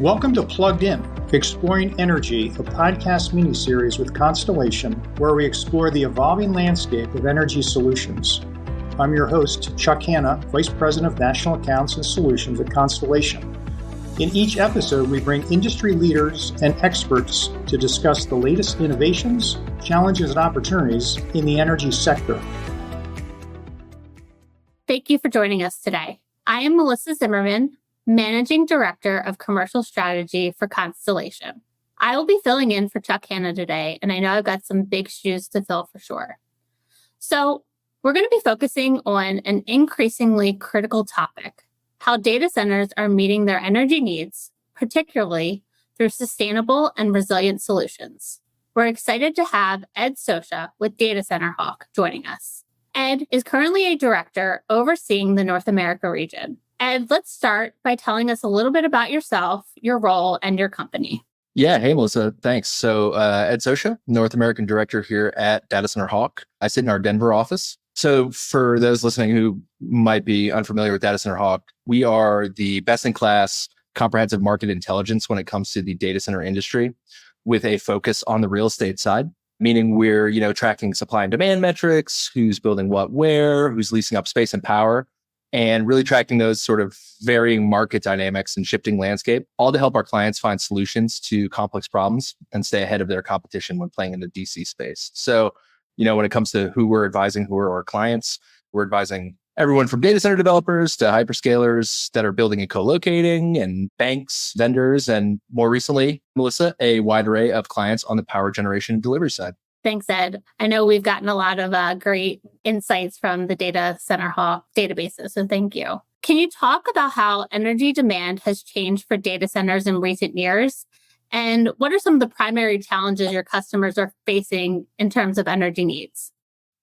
Welcome to Plugged In, Exploring Energy, a podcast miniseries with Constellation, where we explore the evolving landscape of energy solutions. I'm your host, Chuck Hanna, Vice President of National Accounts and Solutions at Constellation. In each episode, we bring industry leaders and experts to discuss the latest innovations, challenges, and opportunities in the energy sector. Thank you for joining us today. I am Melissa Zimmerman, Managing Director of Commercial Strategy for Constellation. I will be filling in for Chuck Hanna today, and I know I've got some big shoes to fill for sure. So we're going to be focusing on an increasingly critical topic, how data centers are meeting their energy needs, particularly through sustainable and resilient solutions. We're excited to have Ed Sosha with Data Center Hawk joining us. Ed is currently a director overseeing the North America region. Ed, let's start by telling us a little bit about yourself, your role, and your company. Yeah. Hey, Melissa. Thanks. So Ed Sosha, North American Director here at Data Center Hawk. I sit in our Denver office. So for those listening who might be unfamiliar with Data Center Hawk, we are the best-in-class comprehensive market intelligence when it comes to the data center industry, with a focus on the real estate side, meaning we're tracking supply and demand metrics, who's building what where, who's leasing up space and power, and really tracking those sort of varying market dynamics and shifting landscape, all to help our clients find solutions to complex problems and stay ahead of their competition when playing in the DC space. So, when it comes to who we're advising, who are our clients, we're advising everyone from data center developers to hyperscalers that are building and co-locating, and banks, vendors, and more recently, Melissa, a wide array of clients on the power generation and delivery side. Thanks, Ed. I know we've gotten a lot of great insights from the Data Center Hawk databases, so thank you. Can you talk about how energy demand has changed for data centers in recent years? And what are some of the primary challenges your customers are facing in terms of energy needs?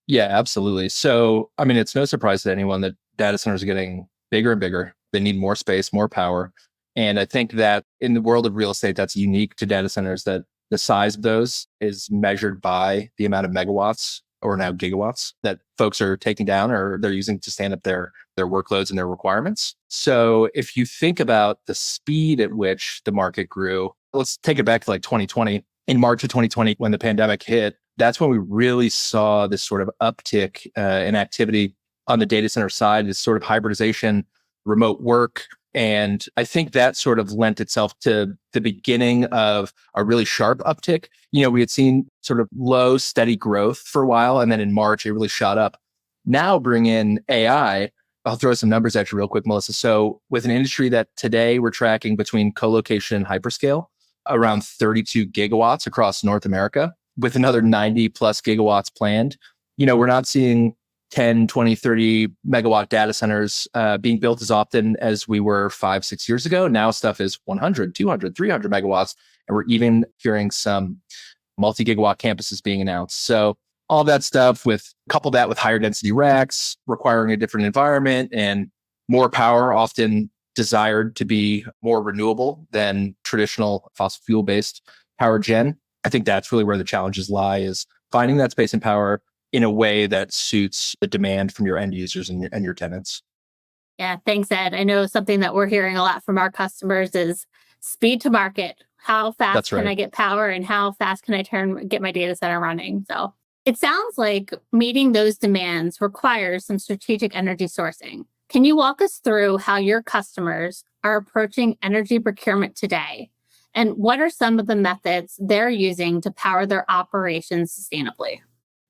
Yeah, absolutely. So, it's no surprise to anyone that data centers are getting bigger and bigger. They need more space, more power. And I think that in the world of real estate, that's unique to data centers, that the size of those is measured by the amount of megawatts, or now gigawatts, that folks are taking down or they're using to stand up their workloads and their requirements. So if you think about the speed at which the market grew, let's take it back to like 2020. In March of 2020, when the pandemic hit, that's when we really saw this sort of uptick in activity on the data center side, this sort of hybridization, remote work. And I think that sort of lent itself to the beginning of a really sharp uptick. We had seen sort of low, steady growth for a while. And then in March, it really shot up. Now bring in AI. I'll throw some numbers at you real quick, Melissa. So with an industry that today we're tracking between co-location and hyperscale, around 32 gigawatts across North America, with another 90 plus gigawatts planned, we're not seeing 10, 20, 30 megawatt data centers being built as often as we were 5-6 years ago. Now stuff is 100, 200, 300 megawatts. And we're even hearing some multi-gigawatt campuses being announced. So all that stuff, couple that with higher density racks, requiring a different environment and more power, often desired to be more renewable than traditional fossil fuel-based power gen. I think that's really where the challenges lie, is finding that space and power in a way that suits the demand from your end users and your tenants. Yeah, thanks, Ed. I know something that we're hearing a lot from our customers is speed to market. How fast can I get power, and how fast can I get my data center running? So it sounds like meeting those demands requires some strategic energy sourcing. Can you walk us through how your customers are approaching energy procurement today? And what are some of the methods they're using to power their operations sustainably?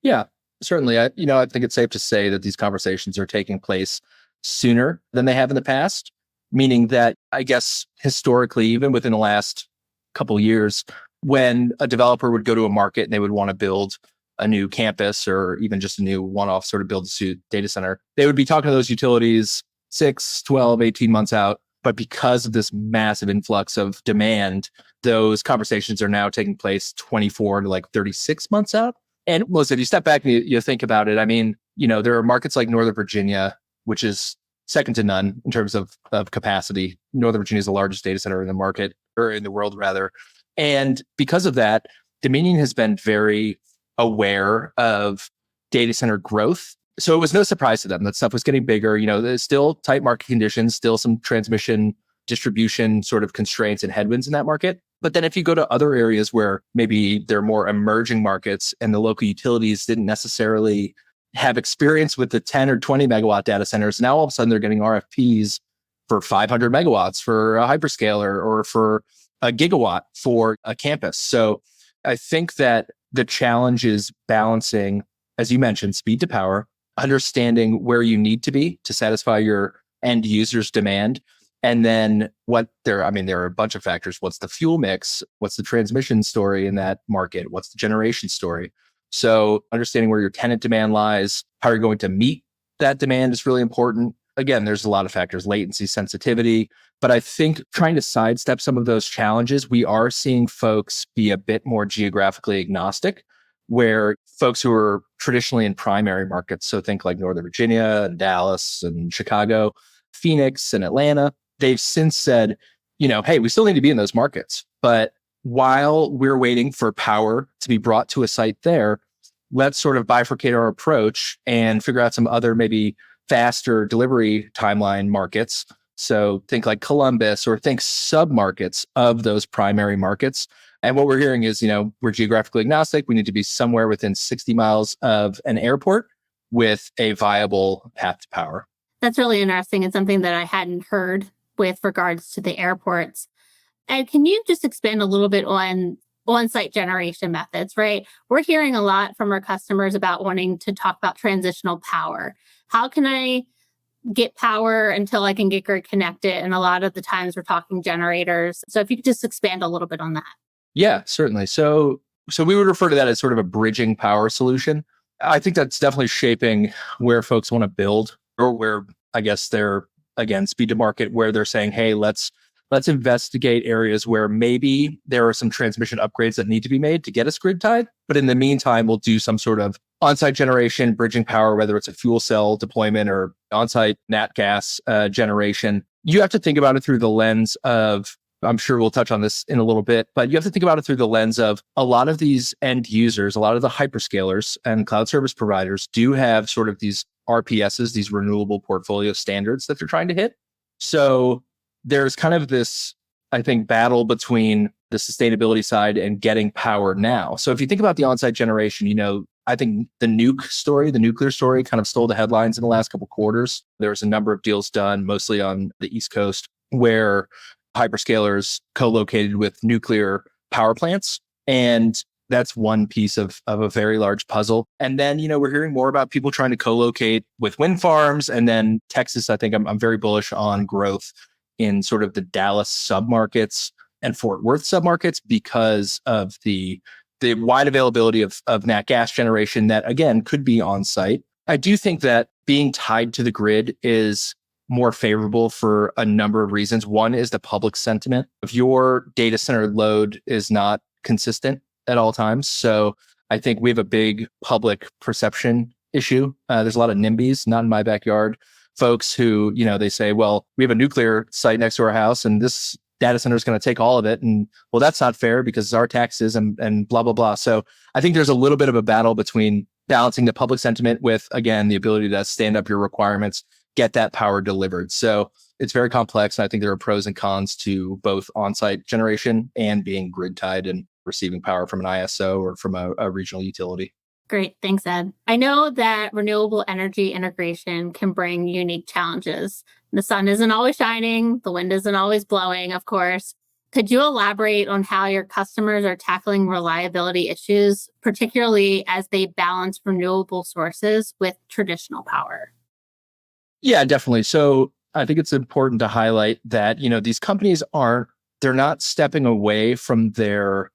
Yeah. Certainly, I think it's safe to say that these conversations are taking place sooner than they have in the past, meaning that I guess historically, even within the last couple of years, when a developer would go to a market and they would want to build a new campus or even just a new one-off sort of build-to-suit data center, they would be talking to those utilities 6, 12, 18 months out. But because of this massive influx of demand, those conversations are now taking place 24 to like 36 months out. And Melissa, if you step back and you think about it, there are markets like Northern Virginia, which is second to none in terms of capacity. Northern Virginia is the largest data center in the market, or in the world rather. And because of that, Dominion has been very aware of data center growth. So it was no surprise to them that stuff was getting bigger. There's still tight market conditions, still some transmission distribution sort of constraints and headwinds in that market. But then if you go to other areas where maybe they're more emerging markets and the local utilities didn't necessarily have experience with the 10 or 20 megawatt data centers, now all of a sudden they're getting RFPs for 500 megawatts for a hyperscaler or for a gigawatt for a campus. So I think that the challenge is balancing, as you mentioned, speed to power, understanding where you need to be to satisfy your end user's demand. And then there are a bunch of factors. What's the fuel mix? What's the transmission story in that market? What's the generation story? So understanding where your tenant demand lies, how you're going to meet that demand is really important. Again, there's a lot of factors, latency, sensitivity, but I think trying to sidestep some of those challenges, we are seeing folks be a bit more geographically agnostic, where folks who are traditionally in primary markets, so think like Northern Virginia and Dallas and Chicago, Phoenix and Atlanta, they've since said, hey, we still need to be in those markets. But while we're waiting for power to be brought to a site there, let's sort of bifurcate our approach and figure out some other maybe faster delivery timeline markets. So think like Columbus or think sub-markets of those primary markets. And what we're hearing is, we're geographically agnostic. We need to be somewhere within 60 miles of an airport with a viable path to power. That's really interesting and something that I hadn't heard with regards to the airports. And can you just expand a little bit on on-site generation methods, right? We're hearing a lot from our customers about wanting to talk about transitional power. How can I get power until I can get grid connected? And a lot of the times we're talking generators. So if you could just expand a little bit on that. Yeah, certainly. So we would refer to that as sort of a bridging power solution. I think that's definitely shaping where folks want to build, or where I guess they're, again, speed to market, where they're saying, hey, let's investigate areas where maybe there are some transmission upgrades that need to be made to get us grid tied. But in the meantime, we'll do some sort of on-site generation, bridging power, whether it's a fuel cell deployment or on-site nat gas generation. You have to think about it through the lens of, I'm sure we'll touch on this in a little bit, but you have to think about it through the lens of a lot of these end users, a lot of the hyperscalers and cloud service providers do have sort of these RPSs, these renewable portfolio standards that they're trying to hit. So there's kind of this, I think, battle between the sustainability side and getting power now. So if you think about the on-site generation, I think the nuclear story kind of stole the headlines in the last couple of quarters. There was a number of deals done, mostly on the East Coast, where hyperscalers co-located with nuclear power plants. And that's one piece of a very large puzzle. And then, we're hearing more about people trying to co-locate with wind farms. And then Texas, I think I'm very bullish on growth in sort of the Dallas submarkets and Fort Worth submarkets because of the wide availability of nat gas generation that, again, could be on site. I do think that being tied to the grid is more favorable for a number of reasons. One is the public sentiment. If your data center load is not consistent at all times. So I think we have a big public perception issue. There's a lot of NIMBYs, not in my backyard, folks who, they say, well, we have a nuclear site next to our house and this data center is going to take all of it. And well, that's not fair because it's our taxes and blah, blah, blah. So I think there's a little bit of a battle between balancing the public sentiment with, again, the ability to stand up your requirements, get that power delivered. So it's very complex. And I think there are pros and cons to both on-site generation and being grid tied and receiving power from an ISO or from a regional utility. Great. Thanks, Ed. I know that renewable energy integration can bring unique challenges. The sun isn't always shining. The wind isn't always blowing, of course. Could you elaborate on how your customers are tackling reliability issues, particularly as they balance renewable sources with traditional power? Yeah, definitely. So I think it's important to highlight that, these companies they're not stepping away from their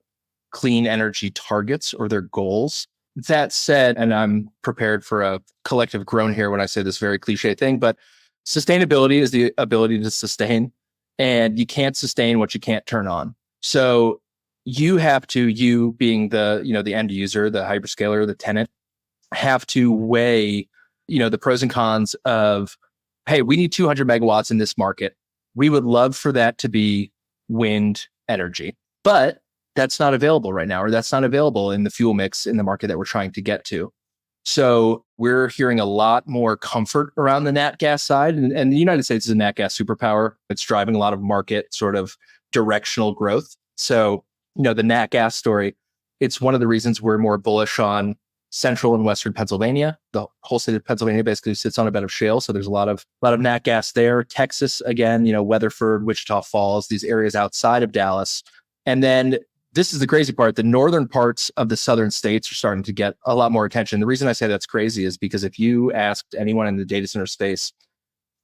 clean energy targets or their goals. That said, and I'm prepared for a collective groan here when I say this very cliche thing, but sustainability is the ability to sustain, and you can't sustain what you can't turn on. So you have to, you being the end user, the hyperscaler, the tenant, have to weigh, the pros and cons of, hey, we need 200 megawatts in this market. We would love for that to be wind energy, but that's not available right now, or that's not available in the fuel mix in the market that we're trying to get to. So we're hearing a lot more comfort around the nat gas side. And the United States is a nat gas superpower. It's driving a lot of market sort of directional growth. So, the nat gas story, it's one of the reasons we're more bullish on central and western Pennsylvania. The whole state of Pennsylvania basically sits on a bed of shale. So there's a lot of nat gas there. Texas, again, Weatherford, Wichita Falls, these areas outside of Dallas. And then this is the crazy part. The northern parts of the southern states are starting to get a lot more attention. The reason I say that's crazy is because if you asked anyone in the data center space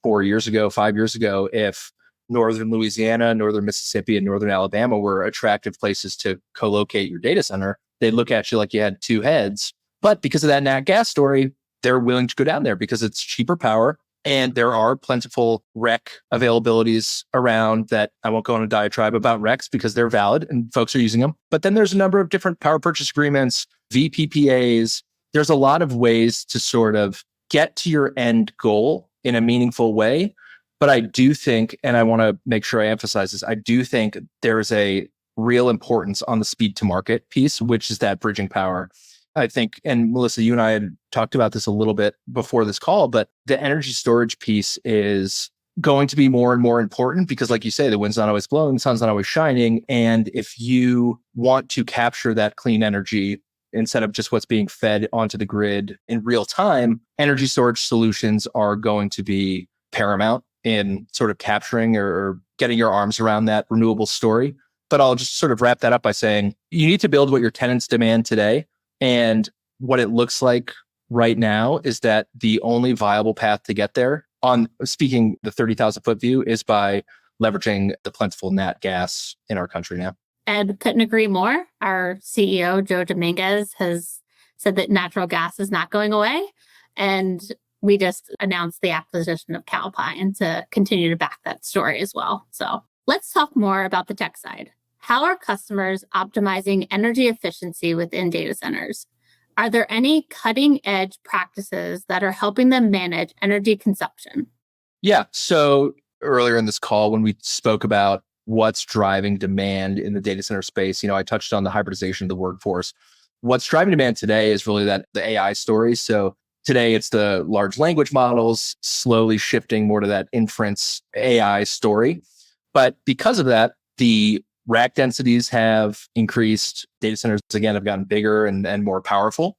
4 years ago, 5 years ago, if northern Louisiana, northern Mississippi, and northern Alabama were attractive places to co-locate your data center, they'd look at you like you had two heads. But because of that nat gas story, they're willing to go down there because it's cheaper power. And there are plentiful REC availabilities around that. I won't go on a diatribe about RECs because they're valid and folks are using them. But then there's a number of different power purchase agreements, VPPAs. There's a lot of ways to sort of get to your end goal in a meaningful way. But I do think, and I want to make sure I emphasize this, I do think there is a real importance on the speed to market piece, which is that bridging power. I think, and Melissa, you and I had talked about this a little bit before this call, but the energy storage piece is going to be more and more important because, like you say, the wind's not always blowing, the sun's not always shining. And if you want to capture that clean energy instead of just what's being fed onto the grid in real time, energy storage solutions are going to be paramount in sort of capturing or getting your arms around that renewable story. But I'll just sort of wrap that up by saying you need to build what your tenants demand today. And what it looks like right now is that the only viable path to get there, on speaking the 30,000 foot view, is by leveraging the plentiful nat gas in our country now. Ed, couldn't agree more. Our CEO, Joe Dominguez, has said that natural gas is not going away. And we just announced the acquisition of Calpine to continue to back that story as well. So let's talk more about the tech side. How are customers optimizing energy efficiency within data centers? Are there any cutting edge practices that are helping them manage energy consumption? Yeah. So earlier in this call, when we spoke about what's driving demand in the data center space, I touched on the hybridization of the workforce. What's driving demand today is really the AI story. So today it's the large language models slowly shifting more to that inference AI story. But because of that, the rack densities have increased. Data centers, again, have gotten bigger and more powerful.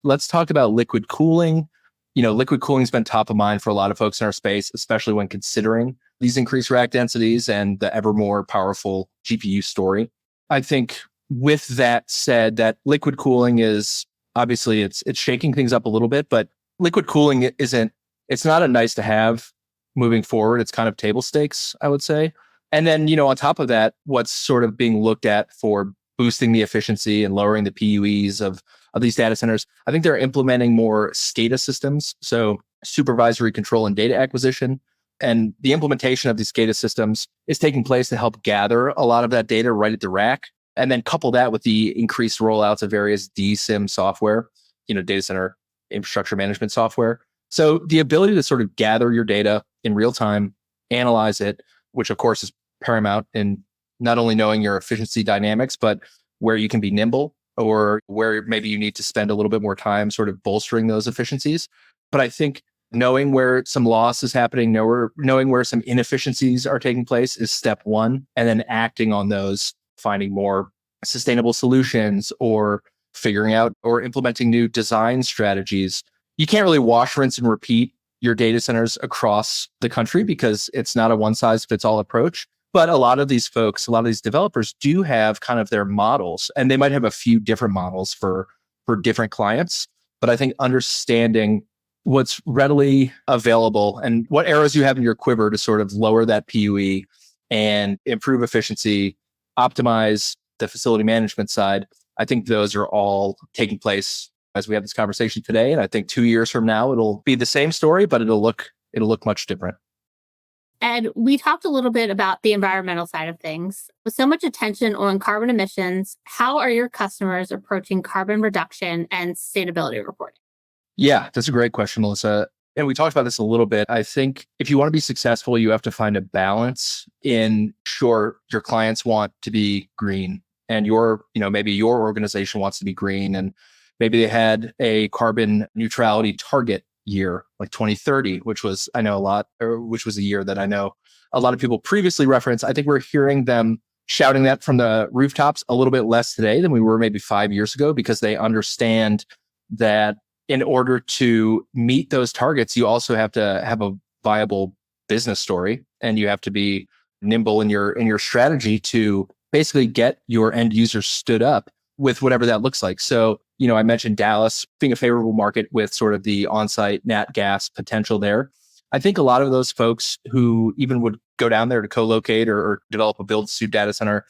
Let's talk about liquid cooling. Liquid cooling has been top of mind for a lot of folks in our space, especially when considering these increased rack densities and the ever more powerful GPU story. I think with that said, that liquid cooling is obviously it's shaking things up a little bit, but liquid cooling it's not a nice to have moving forward. It's kind of table stakes, I would say. And then, on top of that, what's sort of being looked at for boosting the efficiency and lowering the PUEs of these data centers, I think they're implementing more SCADA systems. So supervisory control and data acquisition. And the implementation of these SCADA systems is taking place to help gather a lot of that data right at the rack. And then couple that with the increased rollouts of various DSIM software, data center infrastructure management software. So the ability to sort of gather your data in real time, analyze it, which of course is paramount in not only knowing your efficiency dynamics, but where you can be nimble or where maybe you need to spend a little bit more time sort of bolstering those efficiencies. But I think knowing where some loss is happening, knowing where some inefficiencies are taking place is step one, and then acting on those, finding more sustainable solutions or figuring out or implementing new design strategies. You can't really wash, rinse, and repeat your data centers across the country because it's not a one size fits all approach. But a lot of these folks, a lot of these developers do have kind of their models, and they might have a few different models for different clients. But I think understanding what's readily available and what arrows you have in your quiver to sort of lower that PUE and improve efficiency, optimize the facility management side, I think those are all taking place as we have this conversation today. And I think 2 years from now, it'll be the same story, but it'll look much different. Ed, we talked a little bit about the environmental side of things. With so much attention on carbon emissions, how are your customers approaching carbon reduction and sustainability reporting? Yeah, that's a great question, Melissa. And we talked about this a little bit. I think if you want to be successful, you have to find a balance in sure your clients want to be green and maybe your organization wants to be green. And Maybe they had a carbon neutrality target year, like 2030, which was, I know a lot, or which was a year that I know a lot of people previously referenced. I think we're hearing them shouting that from the rooftops a little bit less today than we were maybe 5 years ago, because they understand that in order to meet those targets, you also have to have a viable business story, and you have to be nimble in your strategy to basically get your end users stood up with whatever that looks like. So, I mentioned Dallas being a favorable market with sort of the on-site nat gas potential there. I think a lot of those folks who even would go down there to co-locate or develop a build-to-suit data center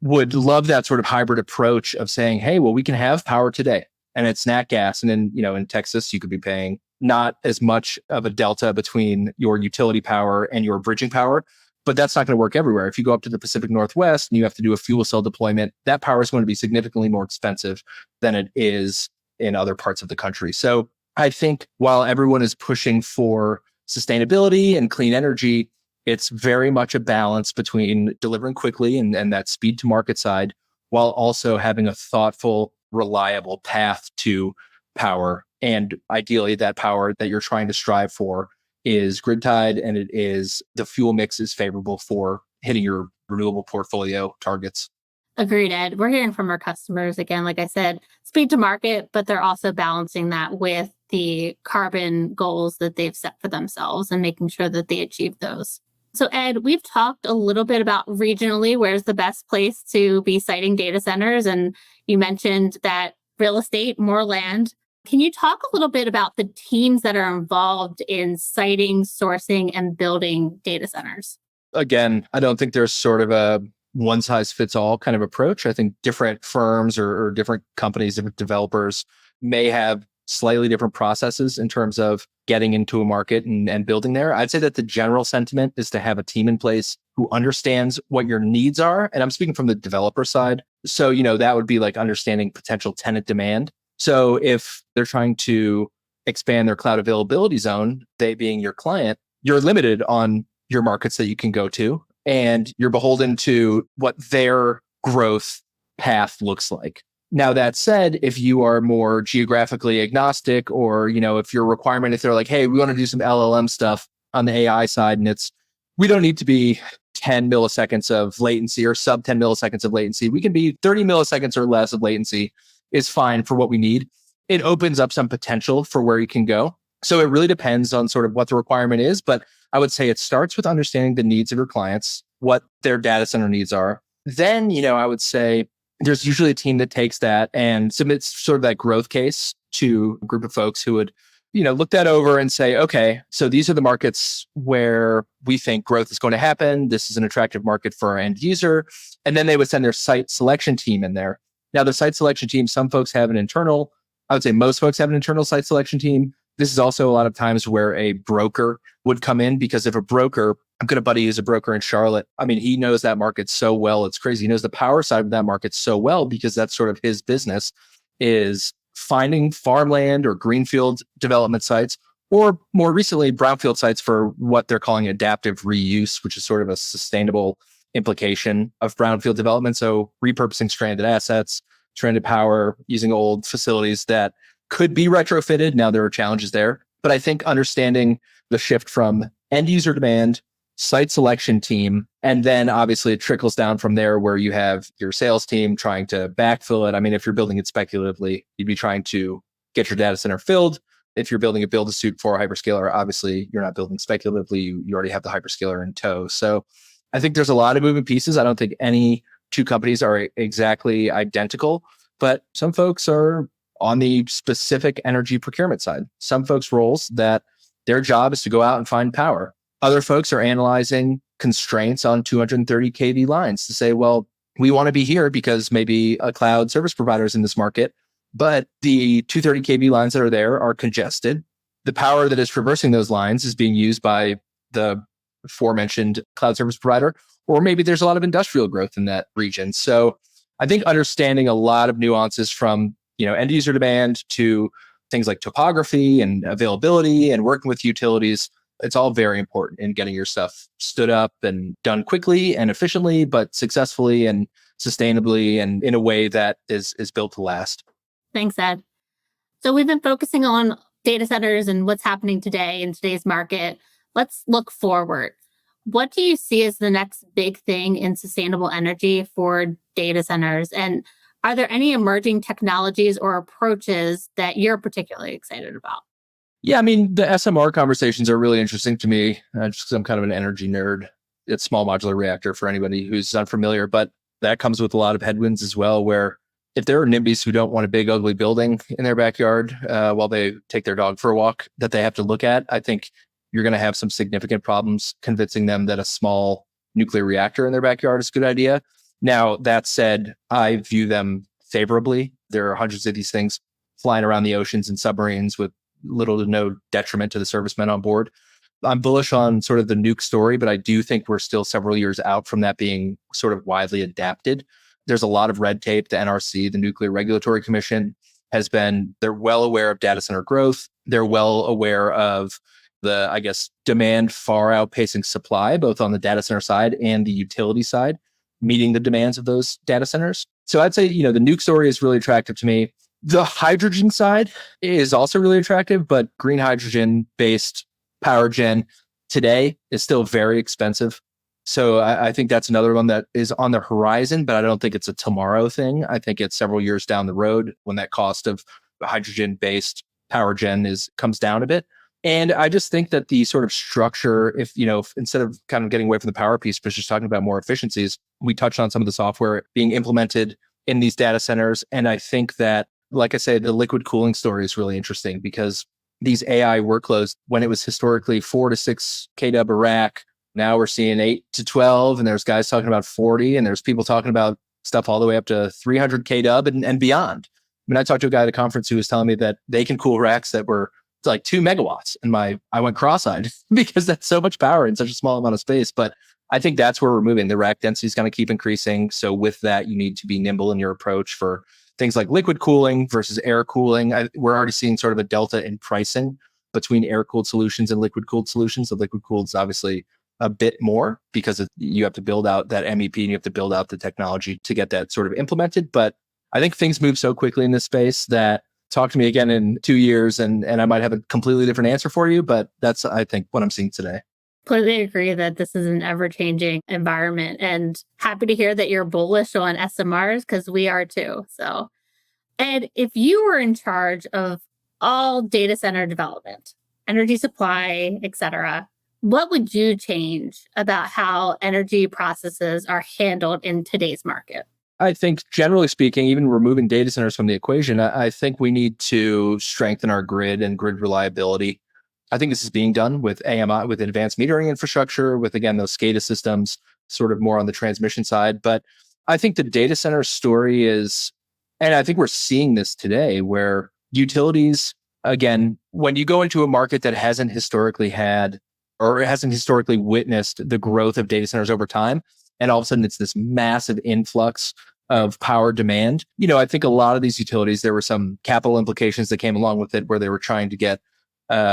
would love that sort of hybrid approach of saying, hey, well, we can have power today and it's nat gas. And then, in Texas, you could be paying not as much of a delta between your utility power and your bridging power, but that's not going to work everywhere. If you go up to the Pacific Northwest and you have to do a fuel cell deployment, that power is going to be significantly more expensive than it is in other parts of the country. So I think while everyone is pushing for sustainability and clean energy, it's very much a balance between delivering quickly and that speed to market side, while also having a thoughtful, reliable path to power. And ideally, that power that you're trying to strive for is grid tied, and the fuel mix is favorable for hitting your renewable portfolio targets. Agreed, Ed. We're hearing from our customers, again, like I said, speed to market, but they're also balancing that with the carbon goals that they've set for themselves and making sure that they achieve those. So Ed, we've talked a little bit about regionally, where's the best place to be siting data centers. And you mentioned that real estate, more land. Can you talk a little bit about the teams that are involved in siting, sourcing, and building data centers? Again, I don't think there's sort of a one size fits all kind of approach. I think different firms or different companies, different developers may have slightly different processes in terms of getting into a market and building there. I'd say that the general sentiment is to have a team in place who understands what your needs are. And I'm speaking from the developer side. So, that would be like understanding potential tenant demand. So if they're trying to expand their cloud availability zone, they being your client, you're limited on your markets that you can go to, and you're beholden to what their growth path looks like. Now, that said, if you are more geographically agnostic, or, if your requirement, if they're like, hey, we want to do some LLM stuff on the AI side, and we don't need to be 10 milliseconds of latency or sub 10 milliseconds of latency. We can be 30 milliseconds or less of latency is fine for what we need. It opens up some potential for where you can go. So it really depends on sort of what the requirement is. But I would say it starts with understanding the needs of your clients, what their data center needs are. Then, I would say there's usually a team that takes that and submits sort of that growth case to a group of folks who would, look that over and say, okay, so these are the markets where we think growth is going to happen. This is an attractive market for our end user. And then they would send their site selection team in there. Now, the site selection team, some folks have an internal, I would say most folks have an internal site selection team. This is also a lot of times where a broker would come in, because if a broker, I've got a buddy who's a broker in Charlotte. I mean, he knows that market so well. It's crazy. He knows the power side of that market so well, because that's sort of his business, is finding farmland or greenfield development sites, or more recently, brownfield sites for what they're calling adaptive reuse, which is sort of a sustainable implication of brownfield development. So repurposing stranded assets, stranded power, using old facilities that could be retrofitted. Now, there are challenges there. But I think understanding the shift from end user demand, site selection team, and then obviously it trickles down from there, where you have your sales team trying to backfill it. I mean, if you're building it speculatively, you'd be trying to get your data center filled. If you're building a build to suit for a hyperscaler, obviously you're not building speculatively. You already have the hyperscaler in tow. So I think there's a lot of moving pieces. I don't think any two companies are exactly identical, but some folks are on the specific energy procurement side. Some folks' roles that their job is to go out and find power. Other folks are analyzing constraints on 230 kV lines to say, well, we want to be here because maybe a cloud service provider is in this market, but the 230 kV lines that are there are congested. The power that is traversing those lines is being used by the aforementioned cloud service provider, or maybe there's a lot of industrial growth in that region. So I think understanding a lot of nuances from end user demand to things like topography and availability and working with utilities, it's all very important in getting your stuff stood up and done quickly and efficiently, but successfully and sustainably and in a way that is built to last. Thanks, Ed. So we've been focusing on data centers and what's happening today in today's market. Let's look forward. What do you see as the next big thing in sustainable energy for data centers? And are there any emerging technologies or approaches that you're particularly excited about? Yeah, I mean, the SMR conversations are really interesting to me, just because I'm kind of an energy nerd. It's small modular reactor for anybody who's unfamiliar, but that comes with a lot of headwinds as well, where if there are NIMBYs who don't want a big, ugly building in their backyard while they take their dog for a walk that they have to look at, I think you're going to have some significant problems convincing them that a small nuclear reactor in their backyard is a good idea. Now, that said, I view them favorably. There are hundreds of these things flying around the oceans in submarines with little to no detriment to the servicemen on board. I'm bullish on sort of the nuke story, but I do think we're still several years out from that being sort of widely adapted. There's a lot of red tape. The NRC, the Nuclear Regulatory Commission, they're well aware of data center growth. They're well aware of the, I guess, demand far outpacing supply, both on the data center side and the utility side, meeting the demands of those data centers. So I'd say, the nuke story is really attractive to me. The hydrogen side is also really attractive, but green hydrogen based power gen today is still very expensive. So I think that's another one that is on the horizon, but I don't think it's a tomorrow thing. I think it's several years down the road when that cost of hydrogen based power gen comes down a bit. And I just think that the sort of structure, if instead of kind of getting away from the power piece, but just talking about more efficiencies, we touched on some of the software being implemented in these data centers. And I think that, like I say, the liquid cooling story is really interesting because these AI workloads, when it was historically 4 to 6 kW a rack, now we're seeing 8 to 12, and there's guys talking about 40, and there's people talking about stuff all the way up to 300 kW and beyond. I mean, I talked to a guy at a conference who was telling me that they can cool racks that were like 2 megawatts, and I went cross-eyed because that's so much power in such a small amount of space. But I think that's where we're moving. The rack density is going to keep increasing. So with that, you need to be nimble in your approach for things like liquid cooling versus air cooling. We're already seeing sort of a delta in pricing between air-cooled solutions and liquid-cooled solutions. The liquid-cooled is obviously a bit more because you have to build out that MEP and you have to build out the technology to get that sort of implemented. But I think things move so quickly in this space that talk to me again in 2 years and I might have a completely different answer for you. But that's, I think, what I'm seeing today. Completely agree that this is an ever-changing environment, and happy to hear that you're bullish on SMRs because we are too. So, Ed, if you were in charge of all data center development, energy supply, etc., what would you change about how energy processes are handled in today's market? I think generally speaking, even removing data centers from the equation, I think we need to strengthen our grid and grid reliability. I think this is being done with AMI, with advanced metering infrastructure, with, again, those SCADA systems, sort of more on the transmission side. But I think the data center story is, and I think we're seeing this today, where utilities, again, when you go into a market that hasn't historically had or hasn't historically witnessed the growth of data centers over time, and all of a sudden it's this massive influx of power demand. I think a lot of these utilities, there were some capital implications that came along with it where they were trying to get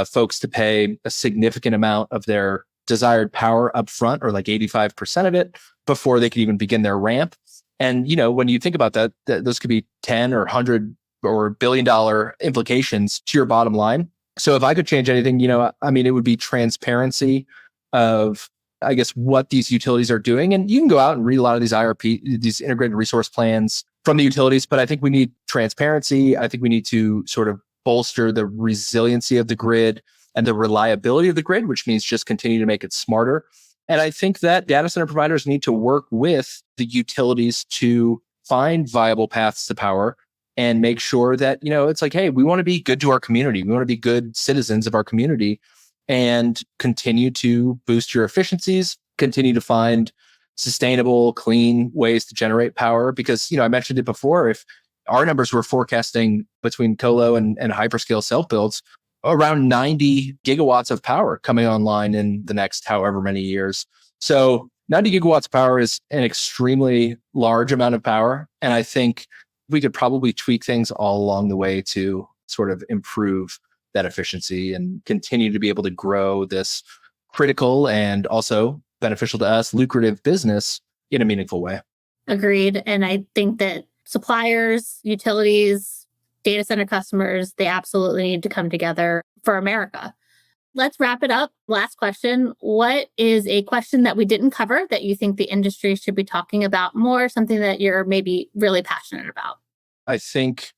folks to pay a significant amount of their desired power up front, or like 85% of it, before they could even begin their ramp. And, when you think about that, those could be 10 or 100 or $1 billion implications to your bottom line. So if I could change anything, it would be transparency of, I guess, what these utilities are doing. And you can go out and read a lot of these IRP, these integrated resource plans from the utilities, but I think we need transparency. I think we need to sort of bolster the resiliency of the grid and the reliability of the grid, which means just continue to make it smarter. And I think that data center providers need to work with the utilities to find viable paths to power and make sure that, it's like, hey, we want to be good to our community. We want to be good citizens of our community and continue to boost your efficiencies, continue to find sustainable, clean ways to generate power. Because, I mentioned it before, if our numbers were forecasting between colo and hyperscale self-builds, around 90 gigawatts of power coming online in the next however many years. So 90 gigawatts of power is an extremely large amount of power. And I think we could probably tweak things all along the way to sort of improve that efficiency and continue to be able to grow this critical and also beneficial to us, lucrative business in a meaningful way. Agreed. And I think that suppliers, utilities, data center customers, they absolutely need to come together for America. Let's wrap it up. Last question. What is a question that we didn't cover that you think the industry should be talking about more, something that you're maybe really passionate about? I think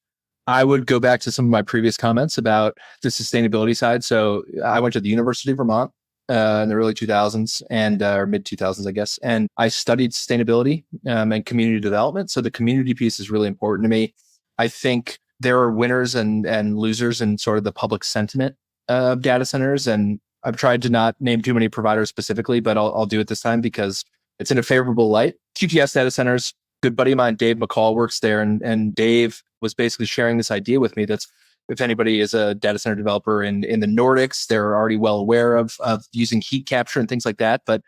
I would go back to some of my previous comments about the sustainability side. So I went to the University of Vermont in the early 2000s or mid 2000s, I guess. And I studied sustainability and community development. So the community piece is really important to me. I think there are winners and losers in sort of the public sentiment of data centers. And I've tried to not name too many providers specifically, but I'll do it this time because it's in a favorable light. QTS Data Centers, good buddy of mine, Dave McCall, works there. And Dave was basically sharing this idea with me that's if anybody is a data center developer in the Nordics, they're already well aware of using heat capture and things like that. But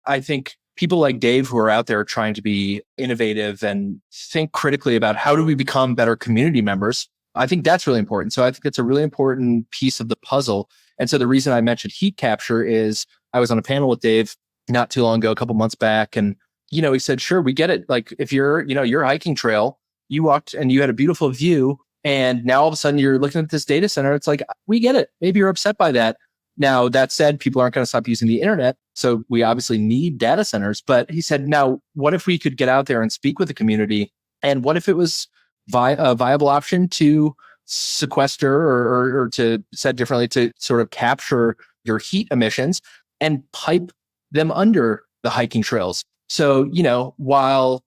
I think people like Dave who are out there trying to be innovative and think critically about how do we become better community members, I think that's really important. So I think it's a really important piece of the puzzle. And so the reason I mentioned heat capture is I was on a panel with Dave not too long ago, a couple months back. And, he said, sure, we get it. Like if you're, your hiking trail, you walked and you had a beautiful view. And now all of a sudden you're looking at this data center. It's like, we get it. Maybe you're upset by that. Now, that said, people aren't going to stop using the internet. So we obviously need data centers. But he said, now, what if we could get out there and speak with the community? And what if it was a viable option to sequester or to said differently, to sort of capture your heat emissions and pipe them under the hiking trails? So, while,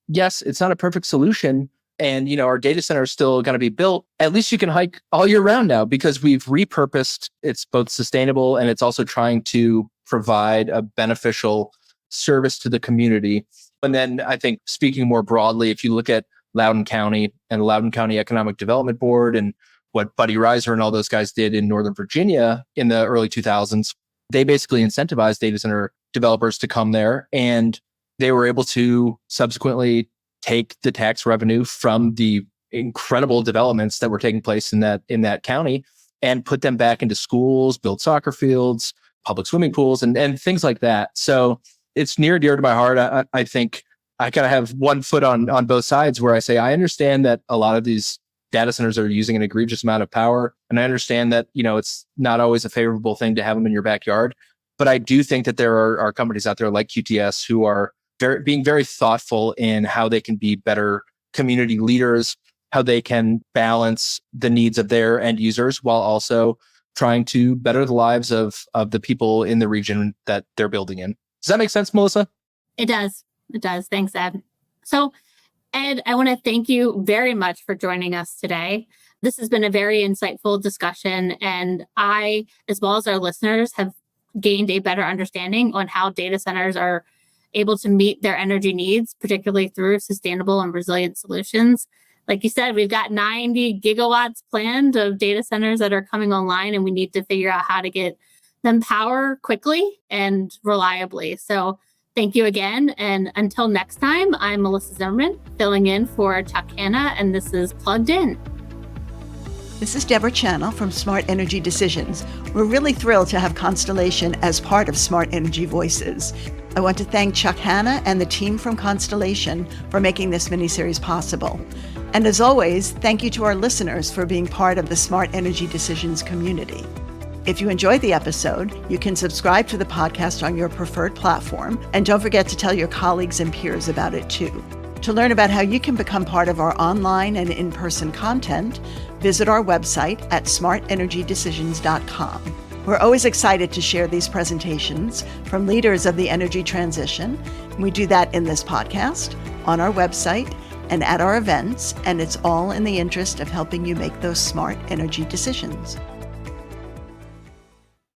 yes, it's not a perfect solution, and, our data center is still going to be built, at least you can hike all year round now because we've repurposed. It's both sustainable and it's also trying to provide a beneficial service to the community. And then I think speaking more broadly, if you look at Loudoun County and the Loudoun County Economic Development Board and what Buddy Reiser and all those guys did in Northern Virginia in the early 2000s, they basically incentivized data center developers to come there. And they were able to subsequently take the tax revenue from the incredible developments that were taking place in that county and put them back into schools, build soccer fields, public swimming pools, and things like that. So it's near and dear to my heart. I think I kind of have one foot on both sides where I say, I understand that a lot of these data centers are using an egregious amount of power. And I understand that, it's not always a favorable thing to have them in your backyard. But I do think that there are companies out there like QTS who are being very thoughtful in how they can be better community leaders, how they can balance the needs of their end users while also trying to better the lives of the people in the region that they're building in. Does that make sense, Melissa? It does. It does. Thanks, Ed. So, Ed, I want to thank you very much for joining us today. This has been a very insightful discussion, and I, as well as our listeners, have gained a better understanding on how data centers are able to meet their energy needs, particularly through sustainable and resilient solutions. Like you said, we've got 90 gigawatts planned of data centers that are coming online, and we need to figure out how to get them power quickly and reliably. So thank you again. And until next time, I'm Melissa Zimmerman, filling in for Chuck Hanna, and this is Plugged In. This is Deborah Channel from Smart Energy Decisions. We're really thrilled to have Constellation as part of Smart Energy Voices. I want to thank Chuck Hanna and the team from Constellation for making this miniseries possible. And as always, thank you to our listeners for being part of the Smart Energy Decisions community. If you enjoyed the episode, you can subscribe to the podcast on your preferred platform, and don't forget to tell your colleagues and peers about it too. To learn about how you can become part of our online and in-person content, visit our website at smartenergydecisions.com. We're always excited to share these presentations from leaders of the energy transition. We do that in this podcast, on our website, and at our events, and it's all in the interest of helping you make those smart energy decisions.